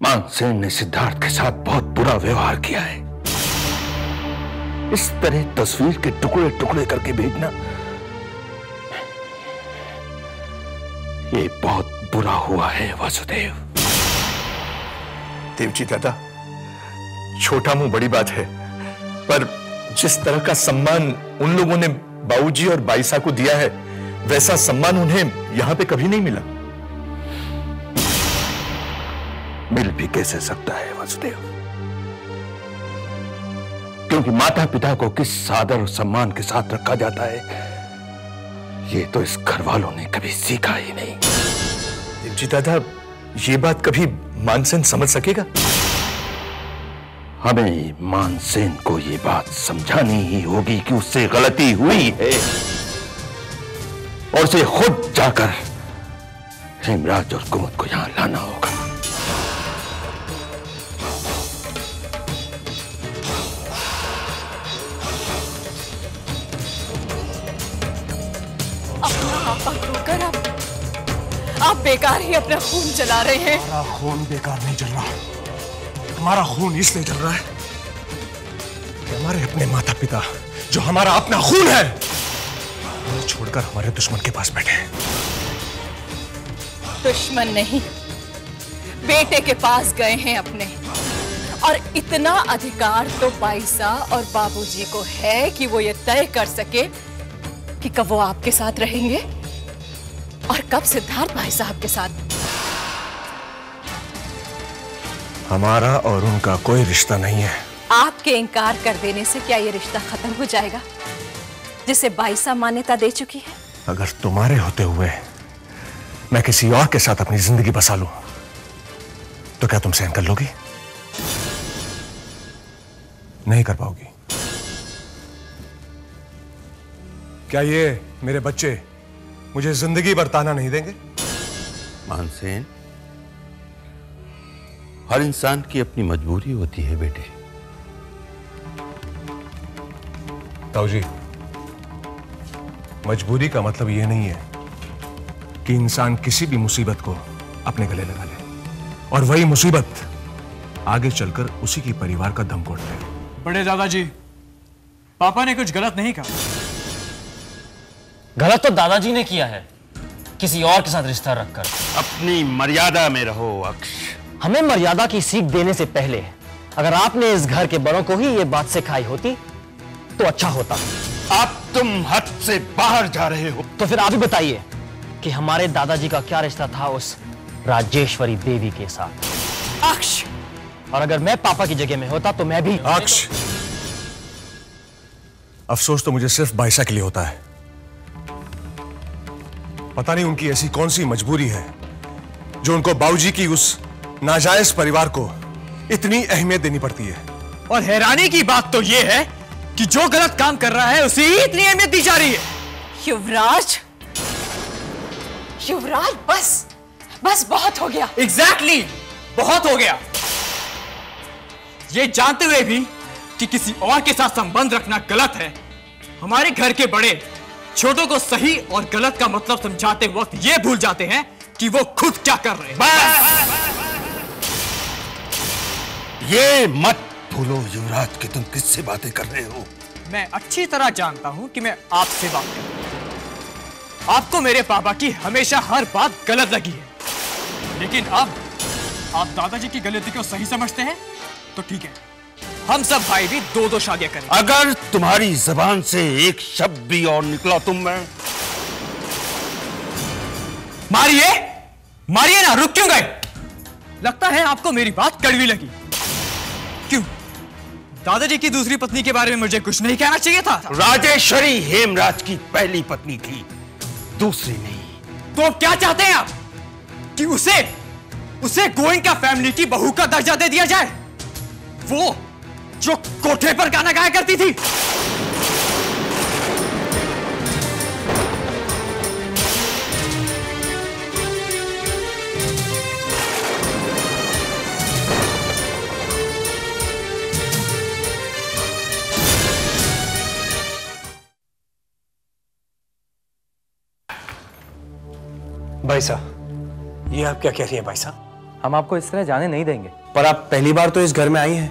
मानसेन ने सिद्धार्थ के साथ बहुत बुरा व्यवहार किया है। इस तरह तस्वीर के टुकड़े टुकड़े करके भेजना, ये बहुत बुरा हुआ है वासुदेव। देवजी दादा, छोटा मुंह बड़ी बात है, पर जिस तरह का सम्मान उन लोगों ने बाबूजी और बाईसा को दिया है, वैसा सम्मान उन्हें यहां पे कभी नहीं मिला। मिल भी कैसे सकता है वासुदेव, क्योंकि माता पिता को किस आदर और सम्मान के साथ रखा जाता है, ये तो इस घर वालों ने कभी सीखा ही नहीं। देवजी दादा, ये बात कभी मानसेन समझ सकेगा? हमें मानसेन को ये बात समझानी ही होगी कि उससे गलती हुई है और उसे खुद जाकर हेमराज और कुमुद को यहां लाना होगा। आप बेकार ही अपना खून जला रहे हैं। हमारा खून बेकार नहीं जल रहा, हमारा खून इसलिए जल रहा है कि हमारे अपने माता पिता, जो हमारा अपना खून है, वो छोड़कर हमारे दुश्मन के पास बैठे हैं। दुश्मन नहीं, बेटे के पास गए हैं अपने, और इतना अधिकार तो बाईसा और बाबूजी को है कि वो ये तय कर सके कि कब वो आपके साथ रहेंगे और कब सिद्धार्थ भाई साहब के साथ। हमारा और उनका कोई रिश्ता नहीं है। आपके इनकार कर देने से क्या ये रिश्ता खत्म हो जाएगा जिसे बाईसा मान्यता दे चुकी है? अगर तुम्हारे होते हुए मैं किसी और के साथ अपनी जिंदगी बसा लूं, तो क्या तुम सहन कर लोगी? नहीं कर पाओगी। क्या ये मेरे बच्चे मुझे जिंदगी भर ताना नहीं देंगे? मानसेन, हर इंसान की अपनी मजबूरी होती है बेटे। ताऊ जी, मजबूरी का मतलब यह नहीं है कि इंसान किसी भी मुसीबत को अपने गले लगा ले और वही मुसीबत आगे चलकर उसी की परिवार का दम तोड़ दे। बड़े दादाजी, पापा ने कुछ गलत नहीं कहा। गलत तो दादाजी ने किया है, किसी और के साथ रिश्ता रखकर। अपनी मर्यादा में रहो अक्ष। हमें मर्यादा की सीख देने से पहले अगर आपने इस घर के बड़ों को ही ये बात सिखाई होती तो अच्छा होता। अब तुम हद से बाहर जा रहे हो। तो फिर आप ही बताइए कि हमारे दादाजी का क्या रिश्ता था उस राजेश्वरी देवी के साथ। अक्ष, और अगर मैं पापा की जगह में होता तो मैं भी। अक्ष, अफसोस तो मुझे सिर्फ बाईसा के लिए होता है। पता नहीं उनकी ऐसी कौन सी मजबूरी है जो उनको बाबूजी की उस नाजायज परिवार को इतनी अहमियत देनी पड़ती है। और हैरानी की बात तो यह है कि जो गलत काम कर रहा है उसे ही इतनी अहमियत दी जा रही है। युवराज, युवराज, बस बहुत हो गया। एग्जैक्टली, बहुत हो गया। ये जानते हुए भी कि किसी और के साथ संबंध रखना गलत है, हमारे घर के बड़े छोटों को सही और गलत का मतलब समझाते वक्त ये भूल जाते हैं कि वो खुद क्या कर रहे हैं। ये मत भूलो युवराज कि तुम किससे बातें कर रहे हो। मैं अच्छी तरह जानता हूं कि मैं आपसे बात कर रहा हूं। आपको मेरे पापा की हमेशा हर बात गलत लगी है, लेकिन अब आप दादाजी की गलती को सही समझते हैं तो ठीक है, हम सब भाई भी दो दो शादियां करें। अगर तुम्हारी जबान से एक शब्द भी और निकला तुम मैं मारिए, मारिए ना, रुक क्यों गए? लगता है आपको मेरी बात कड़वी लगी। क्यों, दादाजी की दूसरी पत्नी के बारे में मुझे कुछ नहीं कहना चाहिए था? राजेश्वरी हेमराज की पहली पत्नी थी, दूसरी नहीं। तो अब क्या चाहते हैं आप कि उसे गोइंका फैमिली की बहू का दर्जा दे दिया जाए, वो जो कोठे पर गाना गाया करती थी? भाई साहब, ये आप क्या कह रही हैं भाई साहब? हम आपको इस तरह जाने नहीं देंगे। पर आप पहली बार तो इस घर में आई हैं।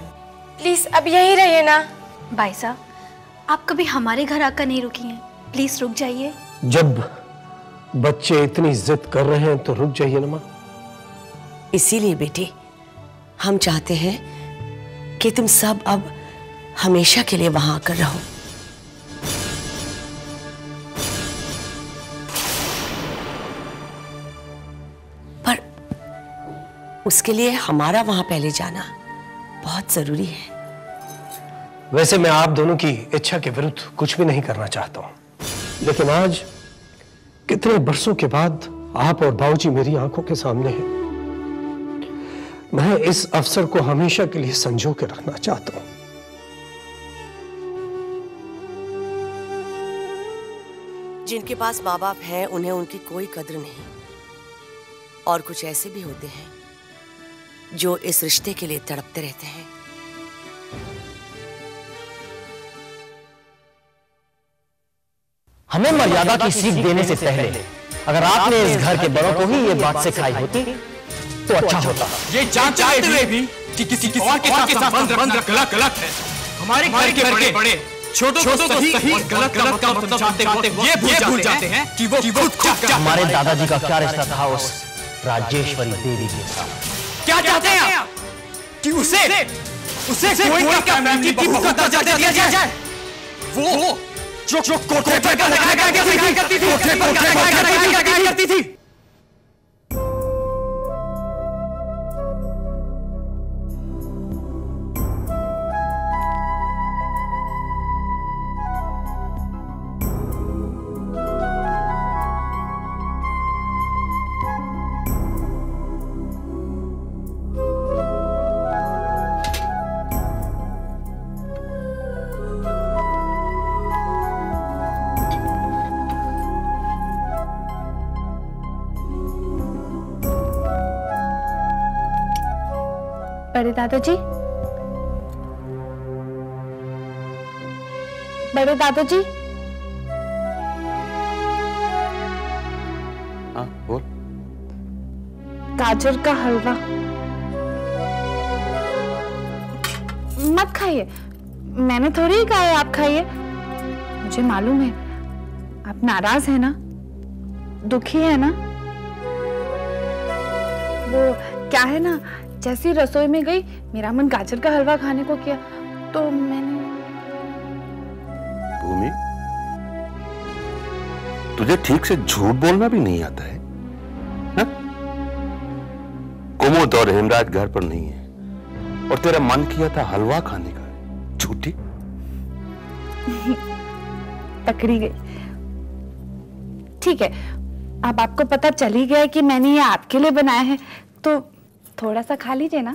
प्लीज अब यहीं रहिए ना। भाई साहब, आप कभी हमारे घर आकर नहीं रुकी हैं, प्लीज रुक जाइए। जब बच्चे इतनी जिद कर रहे हैं तो रुक जाइए ना माँ। इसीलिए बेटी हम चाहते हैं कि तुम सब अब हमेशा के लिए वहां आकर रहो। पर उसके लिए हमारा वहां पहले जाना बहुत जरूरी है। वैसे मैं आप दोनों की इच्छा के विरुद्ध कुछ भी नहीं करना चाहता हूं, लेकिन आज कितने बरसों के बाद आप और बाबूजी मेरी आंखों के सामने हैं। मैं इस अवसर को हमेशा के लिए संजो के रखना चाहता हूं। जिनके पास माँ बाप है उन्हें उनकी कोई कद्र नहीं, और कुछ ऐसे भी होते हैं जो इस रिश्ते के लिए तड़पते रहते हैं। हमें मर्यादा की सीख देने से पहले अगर आपने इस घर के बड़ों को ही ये बात सिखाई होती तो अच्छा होता। ये जानते हुए भी कि किसी और के साथ संबंध रखना गलत है। हमारे घर के बड़े छोटों को सही और गलत का मतलब जानते हुए ये भूल जाते हैं कि वो खुद हमारे दादाजी का क्या रिश्ता था उस राजेश्वरी देवी के साथ। क्या चाहते हैं आप कि उसे कोई का फैमिली बहू का दर्जा दे दिया जाए? वो जो कोठे पर करती थी। बड़े दादाजी, बड़े दादाजी। हाँ बोल। गाजर का हलवा मत खाइए, मैंने थोड़ी ही कहा है आप खाइए। मुझे मालूम है आप नाराज है ना, दुखी है ना। वो क्या है ना, जैसी रसोई में गई मेरा मन गाजर का हलवा खाने को किया तो मैंने। भूमि, तुझे ठीक से झूठ बोलना भी नहीं आता है ना? कुमुद और हेमराज घर पर नहीं है और तेरा मन किया था हलवा खाने का। झूठी। पकड़ी गई। ठीक है, अब आपको पता चल ही गया है कि मैंने ये आपके लिए बनाया है तो थोड़ा सा खा लीजिए ना।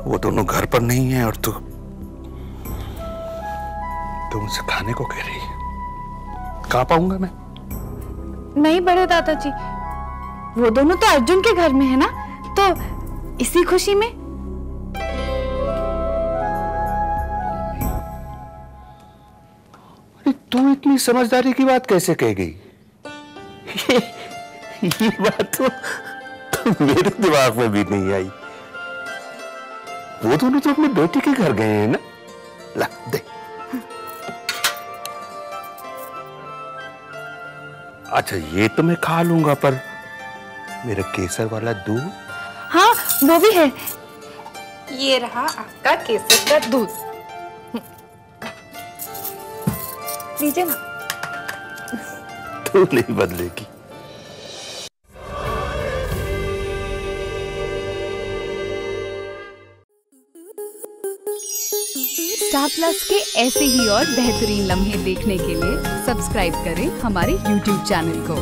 वो दोनों घर पर नहीं है और तू मुझसे खाने को कह रही है। खा पाऊंगा मैं? नहीं बड़े दादाजी, वो दोनों तो अर्जुन के घर में है ना, तो इसी खुशी में। तू इतनी समझदारी की बात कैसे कह गई? ये बात तो मेरे दिमाग में भी नहीं आई। वो दोनों तो अपने बेटी के घर गए हैं ना। ला दे। अच्छा ये तो मैं खा लूंगा, पर मेरा केसर वाला दूध? हाँ वो भी है। ये रहा आपका केसर का दूध, लीजिए ना। तू नहीं बदलेगी। स्टार प्लस के ऐसे ही और बेहतरीन लम्हे देखने के लिए सब्सक्राइब करें हमारे YouTube चैनल को।